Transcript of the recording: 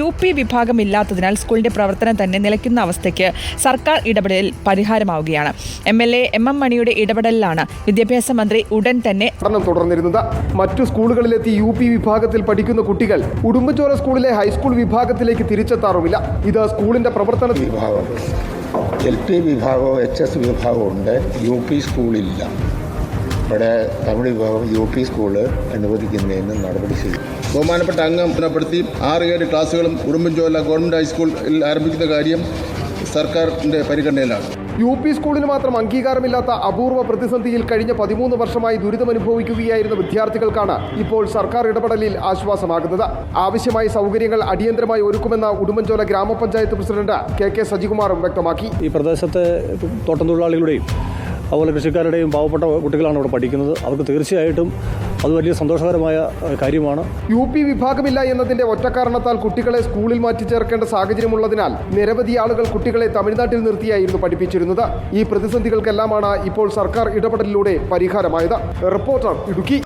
UP വിഭാഗമില്ലാത്തതിനാൽ സ്കൂളിന്റെ പ്രവർത്തനം തന്നെ നിലയ്ക്കുന്ന അവസ്ഥയ്ക്ക് സർക്കാർ ഇടപെടൽ പരിഹാരമാവുകയാണ്. MLA MM മണിയുടെ ഇടപെടലിലാണ് വിദ്യാഭ്യാസ മന്ത്രി ഉടൻ തന്നെ തുടർന്നിരുന്നത്. മറ്റു സ്കൂളുകളിലെത്തി UP വിഭാഗത്തിൽ പഠിക്കുന്ന കുട്ടികൾ ഉടുമ്പൻചോല സ്കൂളിലെ ഹൈസ്കൂൾ വിഭാഗത്തിലേക്ക് തിരിച്ചെത്താറുമില്ല. ഇത് സ്കൂളിന്റെ പ്രവർത്തന വിഭാഗം LP വിഭാഗവും HS വിഭാഗവും ഉണ്ട്. UP സ്കൂളില്ല. ഇവിടെ തമിഴ് വിഭാഗം UP സ്കൂള് അനുവദിക്കുന്നതിന് നടപടി ചെയ്യും. ബഹുമാനപ്പെട്ട അംഗം പുനഃപ്പെടുത്തി 6-7 ക്ലാസ്സുകളും ഉടുമ്പൻചോല ഗവൺമെൻറ് ഹൈസ്കൂളിൽ ആരംഭിക്കുന്ന കാര്യം സർക്കാരിൻ്റെ പരിഗണനയിലാണ്. UP സ്കൂളിന് മാത്രം അംഗീകാരമില്ലാത്ത അപൂർവ പ്രതിസന്ധിയിൽ കഴിഞ്ഞ 13 വർഷമായി ദുരിതമനുഭവിക്കുകയായിരുന്ന വിദ്യാർത്ഥികൾക്കാണ് ഇപ്പോൾ സർക്കാർ ഇടപെടലിൽ ആശ്വാസമാകുന്നത്. ആവശ്യമായ സൗകര്യങ്ങൾ അടിയന്തരമായി ഒരുക്കുമെന്ന ഉടുമ്പൻചോല ഗ്രാമപഞ്ചായത്ത് പ്രസിഡന്റ് KK സജികുമാറും വ്യക്തമാക്കി. ഈ പ്രദേശത്തെ തോട്ടം തൊഴിലാളികളുടെയും അതുപോലെ കൃഷിക്കാരുടെയും പാവപ്പെട്ട കുട്ടികളാണ് ഇവിടെ പഠിക്കുന്നത്. അവർക്ക് തീർച്ചയായിട്ടും അത് വലിയ സന്തോഷകരമായ കാര്യമാണ്. UP വിഭാഗമില്ല എന്നതിന്റെ ഒറ്റക്കാരണത്താൽ കുട്ടികളെ സ്കൂളിൽ മാറ്റി ചേർക്കേണ്ട സാഹചര്യമുള്ളതിനാൽ നിരവധി ആളുകൾ കുട്ടികളെ തമിഴ്നാട്ടിൽ നിർത്തിയായിരുന്നു പഠിപ്പിച്ചിരുന്നത്. ഈ പ്രതിസന്ധികൾക്കെല്ലാമാണ് ഇപ്പോൾ സർക്കാർ ഇടപെടലിലൂടെ പരിഹാരമായത്. റിപ്പോർട്ടർ ഇടുക്കി.